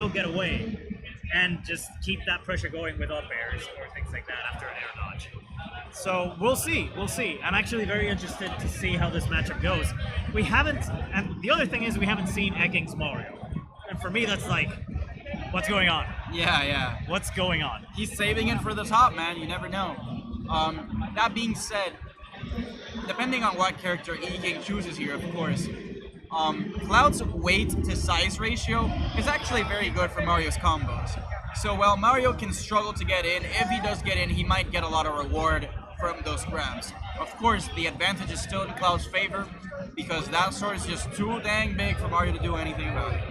still get away and just keep that pressure going with up airs or things like that after an air dodge. So we'll see, we'll see. I'm actually very interested to see how this matchup goes. We haven't, and the other thing is we haven't seen Eking's Mario. And for me, that's like, what's going on? Yeah. What's going on? He's saving it for the top, man. You never know. That being said, depending on what character Eking chooses here, of course, Cloud's weight to size ratio is actually very good for Mario's combos. So while Mario can struggle to get in, if he does get in, he might get a lot of reward from those grabs. Of course, the advantage is still in Cloud's favor, because that sword is just too dang big for Mario to do anything about it.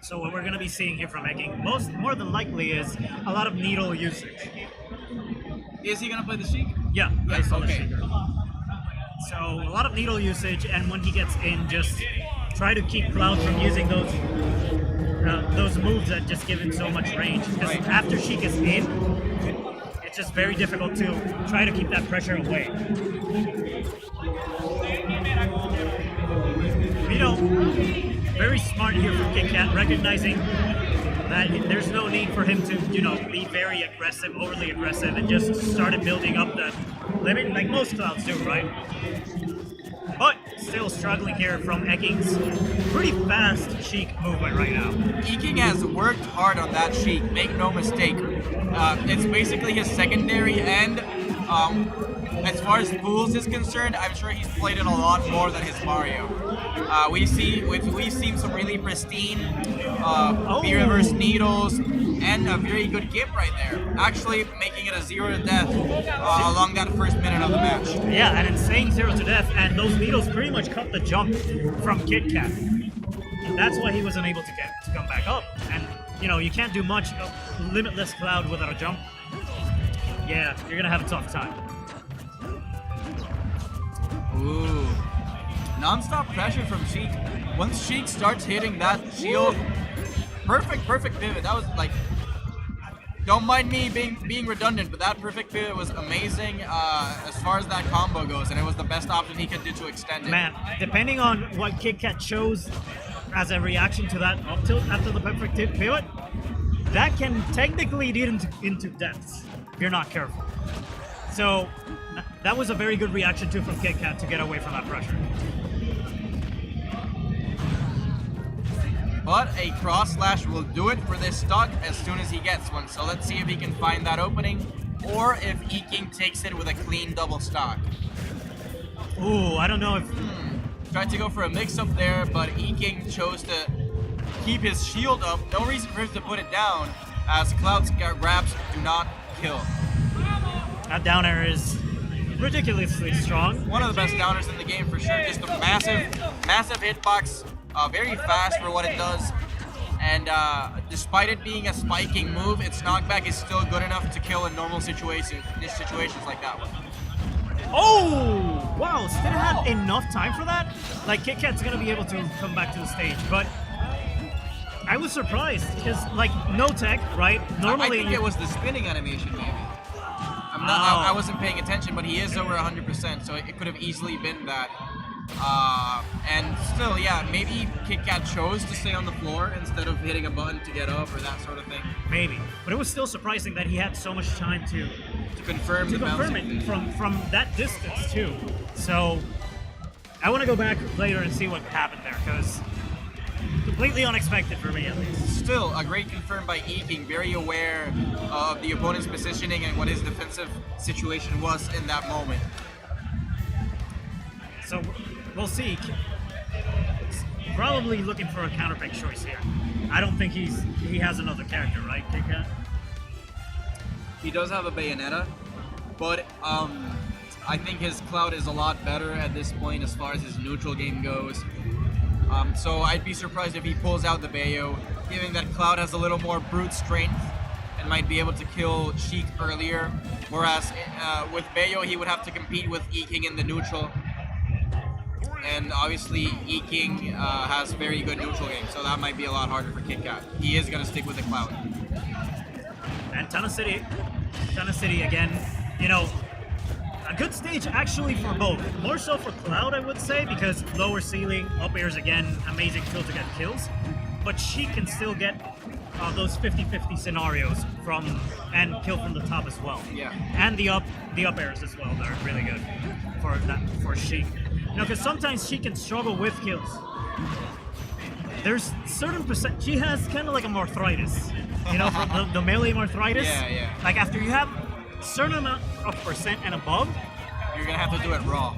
So what we're going to be seeing here from Eking, more than likely, is a lot of needle usage. Is he going to play the Sheik? Yeah, I saw the okay. Sheik. So a lot of needle usage, and when he gets in, just try to keep Cloud from using those moves that just give him so much range. Because after Sheik is in, it's just very difficult to try to keep that pressure away. You know, very smart here from KitKat, recognizing that there's no need for him to, be very aggressive, overly aggressive, and just started building up the limit like most Clouds do, right? But still struggling here from Eking's pretty fast Sheik movement right now. Eking has worked hard on that Sheik, make no mistake. It's basically his secondary, and as far as Fools is concerned, I'm sure he's played it a lot more than his Mario. We've seen some really pristine B-reverse needles and a very good gimp right there, actually making it a 0 to death along that first minute of the match. Yeah, an insane 0 to death, and those needles pretty much cut the jump from KitKat. And that's why he wasn't able to come back up. And you can't do much of Limitless Cloud without a jump. Yeah, you're gonna have a tough time. Ooh. Non-stop pressure from Sheik. Once Sheik starts hitting that shield, perfect pivot. That was like, don't mind me being redundant, but that perfect pivot was amazing as far as that combo goes, and it was the best option he could do to extend it. Man, depending on what KitKat chose as a reaction to that up tilt after the perfect pivot, that can technically lead into deaths if you're not careful. So that was a very good reaction too from KitKat to get away from that pressure. But a cross slash will do it for this stock as soon as he gets one. So let's see if he can find that opening, or if Eking takes it with a clean double stock. Ooh, I don't know if... Tried to go for a mix-up there, but Eking chose to keep his shield up. No reason for him to put it down, as Cloud's grabs do not kill. That down air is ridiculously strong. One of the best downers in the game for sure. Just a massive hitbox. Very fast for what it does, and despite it being a spiking move, its knockback is still good enough to kill in normal situations like that one. Oh! Wow, still had enough time for that? Like, KitKat's gonna be able to come back to the stage, but I was surprised, because, like, no tech, right? Normally... I think it was the spinning animation, maybe. I wasn't paying attention, but he is over 100%, so it could have easily been that. And still, yeah, maybe KitKat chose to stay on the floor instead of hitting a button to get up or that sort of thing. Maybe, but it was still surprising that he had so much time to confirm it from that distance too. So I want to go back later and see what happened there, because completely unexpected for me at least. Still a great confirm by Eking, very aware of the opponent's positioning and what his defensive situation was in that moment. So we'll see. Probably looking for a counterpick choice here. I don't think he has another character, right, KitKat? He does have a Bayonetta, but I think his Cloud is a lot better at this point as far as his neutral game goes. So I'd be surprised if he pulls out the Bayo, given that Cloud has a little more brute strength and might be able to kill Sheik earlier, whereas with Bayo he would have to compete with Eking in the neutral. And obviously, Eking has very good neutral game, so that might be a lot harder for KitKat. He is going to stick with the Cloud. And Tana City again, a good stage actually for both. More so for Cloud, I would say, because lower ceiling, up airs again, amazing tool to get kills. but she can still get those 50-50 scenarios and kill from the top as well. Yeah. And the up airs as well. They're really good for Sheik. You know, because sometimes she can struggle with kills. There's certain percent. She has kind of like a arthritis. You know, from the melee arthritis. Yeah. Like after you have a certain amount of percent and above, You're gonna have to do it raw.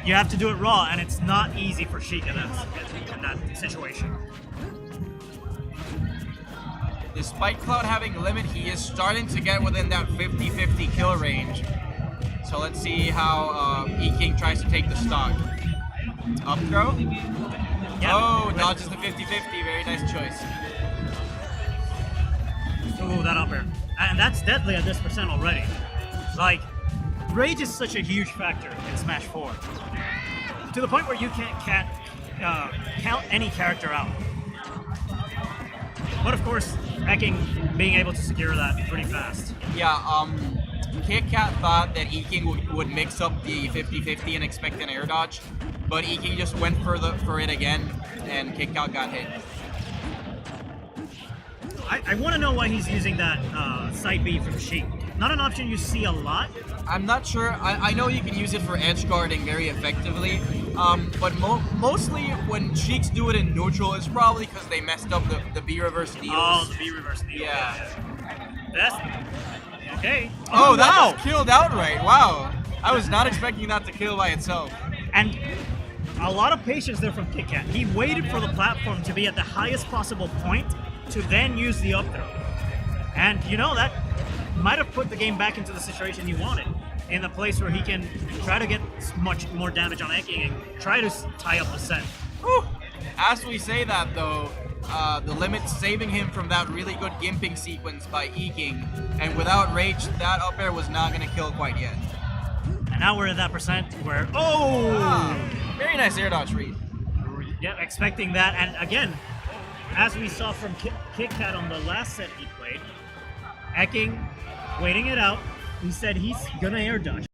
you have to do it raw, and it's not easy for Sheik in that situation. Despite Cloud having limit, he is starting to get within that 50-50 kill range. So let's see how Eking tries to take the stock. Up throw? Yeah, Oh, dodges the 50-50. Very nice choice. Ooh, that up air. And that's deadly at this percent already. Like, rage is such a huge factor in Smash 4. To the point where you can't count any character out. But of course, Eking being able to secure that pretty fast. Yeah, KitKat thought that Eking would mix up the 50-50 and expect an air dodge, but Eking just went for it again, and KitKat got hit. I want to know why he's using that side B from Sheik. Not an option you see a lot. I'm not sure. I know you can use it for edge guarding very effectively, but mostly when Sheiks do it in neutral, it's probably because they messed up the B reverse deals. Oh, the B reverse deal. Yeah. That's okay. Oh, that wow. just killed outright. Wow. I was not expecting that to kill by itself. And a lot of patience there from KitKat. He waited for the platform to be at the highest possible point to then use the up throw. And you know, that might have put the game back into the situation he wanted, in the place where he can try to get much more damage on Eking and try to tie up the set. Whew. As we say that though, the limit's saving him from that really good gimping sequence by Eking, and without rage, that up air was not going to kill quite yet. And now we're at that percent where, Very nice air dodge read. Yeah, expecting that. And again, as we saw from KitKat on the last set he played, Eking waiting it out. He said he's gonna air dodge.